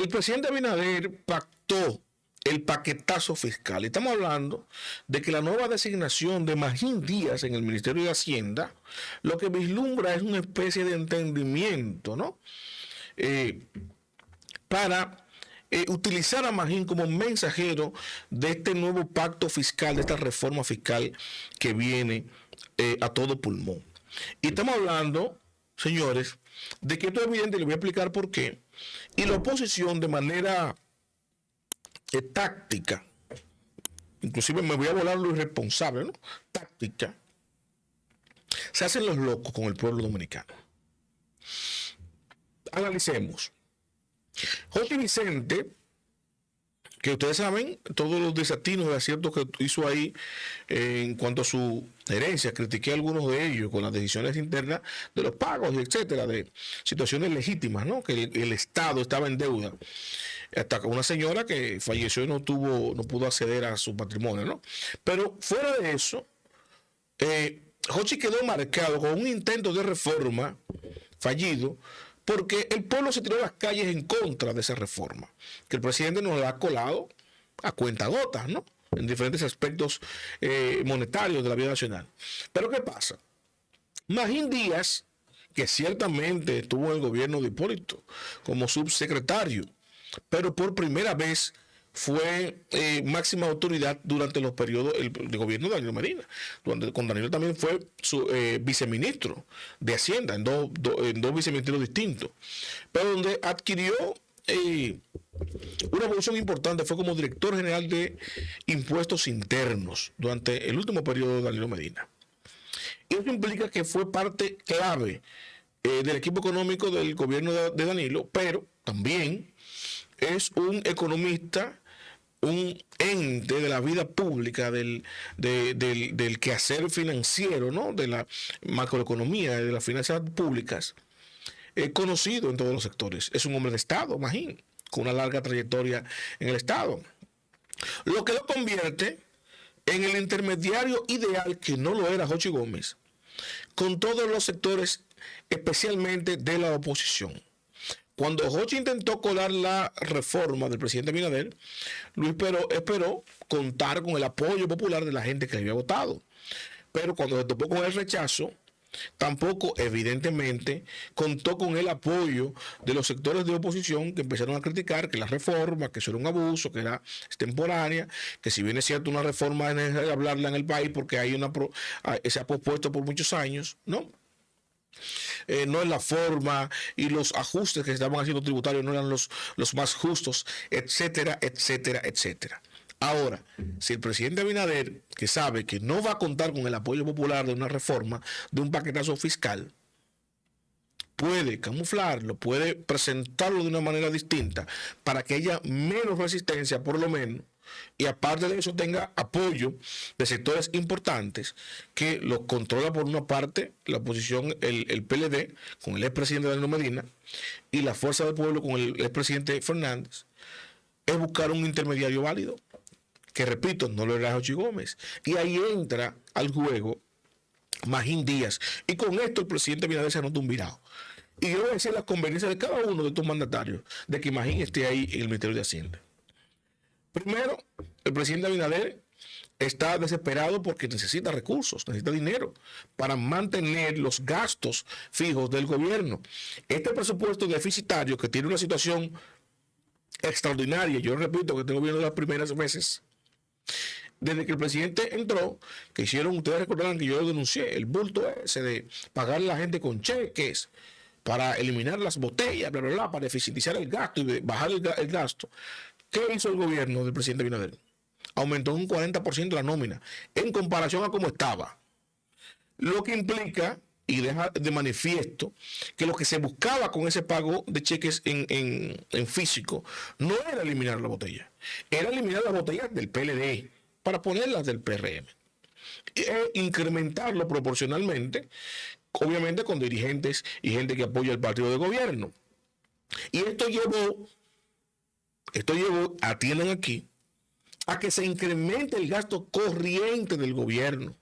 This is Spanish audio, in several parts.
el presidente Abinader pactó el paquetazo fiscal. Estamos hablando de que la nueva designación de Magín Díaz en el Ministerio de Hacienda lo que vislumbra es una especie de entendimiento, ¿no? Para utilizar a Magín como mensajero de este nuevo pacto fiscal, de esta reforma fiscal que viene a todo pulmón. Y estamos hablando, señores, de que esto es evidente, y les voy a explicar por qué. Y la oposición de manera táctica, inclusive me voy a volar lo irresponsable, ¿no? Táctica, se hacen los locos con el pueblo dominicano. Analicemos. Jochi Vicente, que ustedes saben, todos los desatinos de aciertos que hizo ahí en cuanto a su herencia, critiqué algunos de ellos con las decisiones internas de los pagos, etcétera, de situaciones legítimas, ¿no? Que el Estado estaba en deuda. Hasta con una señora que falleció y no pudo acceder a su patrimonio, ¿no? Pero fuera de eso, Jochi quedó marcado con un intento de reforma fallido, porque el pueblo se tiró a las calles en contra de esa reforma, que el presidente nos la ha colado a cuentagotas, ¿no? En diferentes aspectos monetarios de la vida nacional. Pero ¿qué pasa? Magín Díaz, que ciertamente estuvo en el gobierno de Hipólito como subsecretario, pero por primera vez fue máxima autoridad durante los periodos de gobierno de Danilo Medina. Con Danilo también fue su viceministro de Hacienda en dos viceministerios distintos, pero donde adquirió una posición importante, fue como director general de impuestos internos durante el último periodo de Danilo Medina. Y eso implica que fue parte clave del equipo económico del gobierno de Danilo, pero también es un economista, un ente de la vida pública, del quehacer financiero, ¿no? De la macroeconomía, de las finanzas públicas, conocido en todos los sectores. Es un hombre de Estado, Magín, con una larga trayectoria en el Estado. Lo que lo convierte en el intermediario ideal, que no lo era Jochi Gómez, con todos los sectores, especialmente de la oposición. Cuando Jochi intentó colar la reforma del presidente Abinader, Luis esperó contar con el apoyo popular de la gente que le había votado. Pero cuando se topó con el rechazo, tampoco, evidentemente, contó con el apoyo de los sectores de oposición que empezaron a criticar que la reforma, que eso era un abuso, que era extemporánea, que si bien es cierto una reforma es necesario hablarla en el país porque se ha pospuesto por muchos años, ¿no? No es la forma y los ajustes que se estaban haciendo tributarios no eran los más justos, etcétera, etcétera, etcétera. Ahora, si el presidente Abinader, que sabe que no va a contar con el apoyo popular de una reforma, de un paquetazo fiscal, puede camuflarlo, puede presentarlo de una manera distinta para que haya menos resistencia, por lo menos, y aparte de eso tenga apoyo de sectores importantes que los controla por una parte la oposición, el PLD, con el expresidente Danilo Medina, y la Fuerza del Pueblo con el expresidente Fernández, es buscar un intermediario válido, que repito, no lo era Jochi Gómez. Y ahí entra al juego Magín Díaz. Y con esto el presidente Abinader se anota un virado. Y yo voy a decir la conveniencia de cada uno de estos mandatarios de que Magín esté ahí en el Ministerio de Hacienda. Primero, el presidente Abinader está desesperado porque necesita recursos, necesita dinero para mantener los gastos fijos del gobierno. Este presupuesto deficitario, que tiene una situación extraordinaria, yo repito que este gobierno de las primeras veces, desde que el presidente entró, que hicieron, ustedes recordarán que yo lo denuncié, el bulto ese de pagar a la gente con cheques para eliminar las botellas, bla, bla, bla, para eficientizar el gasto y bajar el gasto. ¿Qué hizo el gobierno del presidente Abinader? Aumentó un 40% la nómina en comparación a cómo estaba. Lo que implica y deja de manifiesto que lo que se buscaba con ese pago de cheques en físico no era eliminar la botella, era eliminar las botellas del PLD para ponerlas del PRM e incrementarlo proporcionalmente, obviamente con dirigentes y gente que apoya el partido de gobierno. Y esto llevó, atiendan aquí, a que se incremente el gasto corriente del gobierno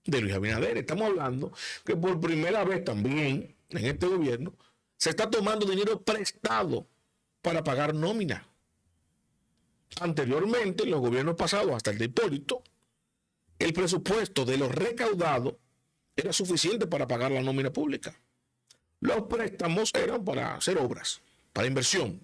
de Luis Abinader. Estamos hablando que por primera vez también en este gobierno se está tomando dinero prestado para pagar nómina. Anteriormente, en los gobiernos pasados, hasta el de Hipólito, el presupuesto de los recaudados era suficiente para pagar la nómina pública. Los préstamos eran para hacer obras, para inversión.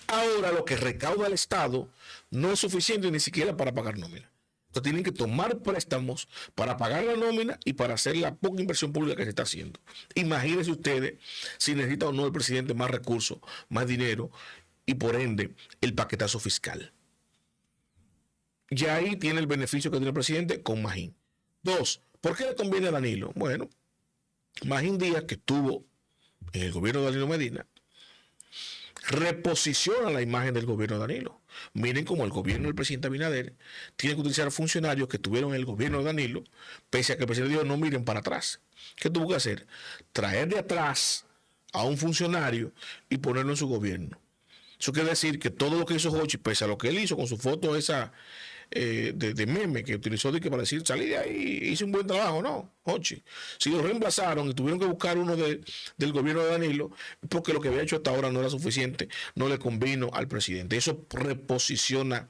Ahora lo que recauda el Estado no es suficiente ni siquiera para pagar nómina. Entonces tienen que tomar préstamos para pagar la nómina y para hacer la poca inversión pública que se está haciendo. Imagínense ustedes si necesita o no el presidente más recursos, más dinero y por ende el paquetazo fiscal. Ya ahí tiene el beneficio que tiene el presidente con Magín. 2. ¿Por qué le conviene a Danilo? Bueno, Magín Díaz, que estuvo en el gobierno de Danilo Medina, reposiciona la imagen del gobierno de Danilo. Miren cómo el gobierno del presidente Abinader tiene que utilizar funcionarios que estuvieron en el gobierno de Danilo, pese a que el presidente dijo no miren para atrás. ¿Qué tuvo que hacer? Traer de atrás a un funcionario y ponerlo en su gobierno. Eso quiere decir que todo lo que hizo Hochi, pese a lo que él hizo con su foto esa de meme que utilizó para decir salí de ahí, hice un buen trabajo, no, Hochi. Si lo reemplazaron y tuvieron que buscar uno del gobierno de Danilo, porque lo que había hecho hasta ahora no era suficiente, no le convino al presidente. Eso reposiciona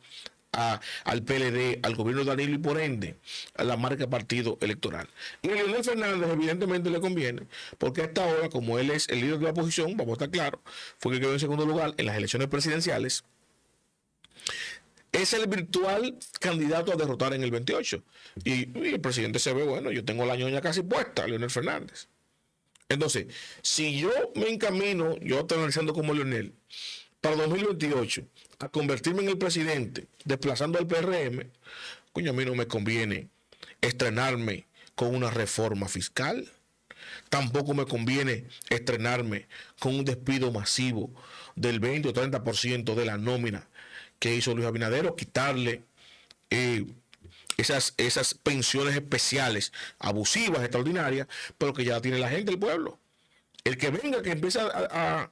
al PLD, al gobierno de Danilo y por ende a la marca partido electoral. Y a Leonel Fernández evidentemente le conviene, porque hasta ahora, como él es el líder de la oposición, vamos a estar claros, fue que quedó en segundo lugar en las elecciones presidenciales, es el virtual candidato a derrotar en el 28. Y el presidente se ve, bueno, yo tengo la ñoña casi puesta, Leonel Fernández. Entonces, si yo me encamino, yo estoy analizando como Leonel, para 2028, a convertirme en el presidente, desplazando al PRM, coño, a mí no me conviene estrenarme con una reforma fiscal. Tampoco me conviene estrenarme con un despido masivo del 20 o 30% de la nómina que hizo Luis Abinader, quitarle esas pensiones especiales, abusivas, extraordinarias, pero que ya tiene la gente, el pueblo. El que venga, que empiece a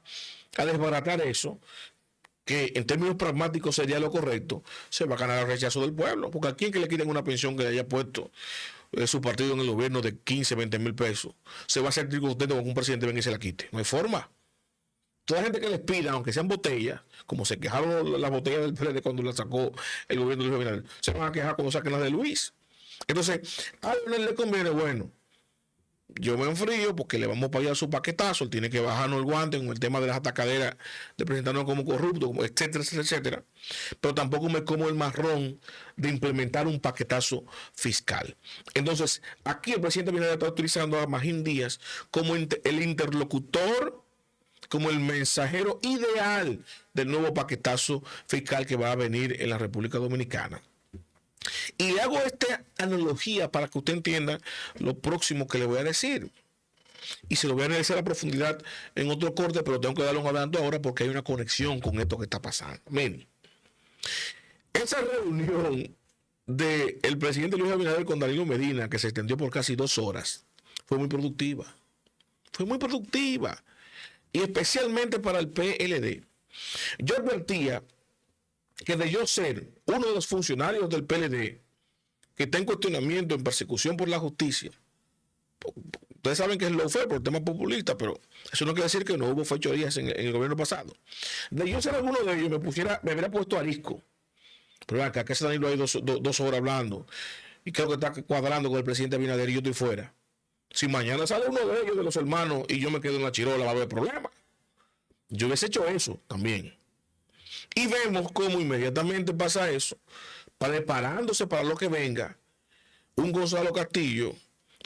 desbaratar eso, que en términos pragmáticos sería lo correcto, se va a ganar el rechazo del pueblo. Porque a quien que le quiten una pensión que le haya puesto su partido en el gobierno de 15, 20 mil pesos, se va a sentir contento con que un presidente venga y se la quite. No hay forma. Toda la gente que les pida, aunque sean botellas, como se quejaron las botellas del PLD cuando la sacó el gobierno de Luis Abinader, se van a quejar cuando saquen las de Luis. Entonces, a Leonel le conviene, bueno, yo me enfrío porque le vamos a pagar su paquetazo, él tiene que bajarnos el guante con el tema de las atacaderas, de presentarnos como corruptos, etcétera, etcétera, etcétera. Pero tampoco me como el marrón de implementar un paquetazo fiscal. Entonces, aquí el presidente Abinader está utilizando a Magín Díaz como el interlocutor, como el mensajero ideal del nuevo paquetazo fiscal que va a venir en la República Dominicana. Y le hago esta analogía para que usted entienda lo próximo que le voy a decir. Y se lo voy a analizar a profundidad en otro corte, pero tengo que darle un adelanto ahora porque hay una conexión con esto que está pasando. Miren, esa reunión del presidente Luis Abinader con Danilo Medina, que se extendió por casi 2 horas, fue muy productiva. Fue muy productiva. Y especialmente para el PLD. Yo advertía que de yo ser uno de los funcionarios del PLD que está en cuestionamiento, en persecución por la justicia, ustedes saben que es lo fue por el tema populista, pero eso no quiere decir que no hubo fechorías en el gobierno pasado. De yo ser alguno de ellos, me hubiera puesto arisco. Pero acá que se Danilo ahí 2 horas hablando y creo que está cuadrando con el presidente Abinader y yo estoy fuera. Si mañana sale uno de ellos, de los hermanos, y yo me quedo en la chirola, va a haber problema. Yo hubiese hecho eso también. Y vemos cómo inmediatamente pasa eso, preparándose para lo que venga, un Gonzalo Castillo,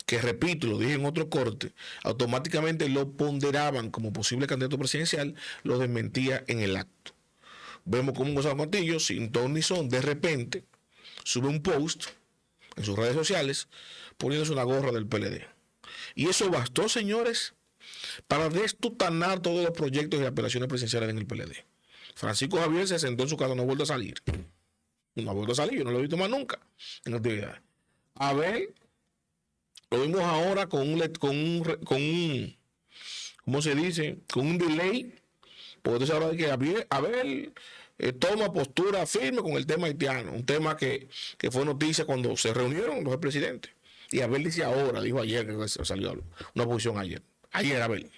que repito, lo dije en otro corte, automáticamente lo ponderaban como posible candidato presidencial, lo desmentía en el acto. Vemos cómo un Gonzalo Castillo, sin ton ni son, de repente, sube un post en sus redes sociales, poniéndose una gorra del PLD. Y eso bastó, señores, para destutanar todos los proyectos y apelaciones presidenciales en el PLD. Francisco Javier se sentó en su casa, no ha vuelto a salir. No ha vuelto a salir, yo no lo he visto más nunca en actividad. Abel, lo vimos ahora con un ¿cómo se dice? Con un delay, porque usted sabe que Abel toma postura firme con el tema haitiano, un tema que fue noticia cuando se reunieron los presidentes. Y Abel dice ahora, dijo ayer que salió una posición ayer. Ayer Abel.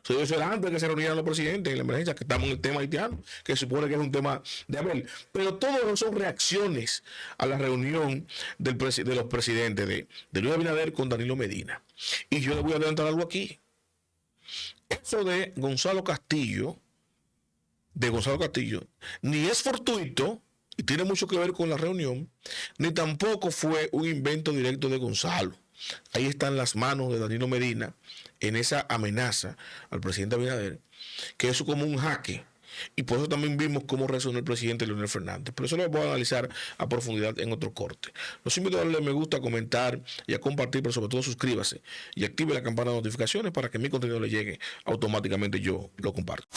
Eso era antes de que se reunieran los presidentes en la emergencia, que estamos en el tema haitiano, que se supone que es un tema de Abel. Pero todo eso son reacciones a la reunión de los presidentes de Luis Abinader con Danilo Medina. Y yo le voy a adelantar algo aquí. Eso de Gonzalo Castillo, ni es fortuito, y tiene mucho que ver con la reunión, ni tampoco fue un invento directo de Gonzalo. Ahí están las manos de Danilo Medina en esa amenaza al presidente Abinader, que es como un jaque. Y por eso también vimos cómo reaccionó el presidente Leonel Fernández. Pero eso lo voy a analizar a profundidad en otro corte. Los invito a darle me gusta, a comentar y a compartir, pero sobre todo suscríbase y active la campana de notificaciones para que mi contenido le llegue automáticamente. Yo lo comparto.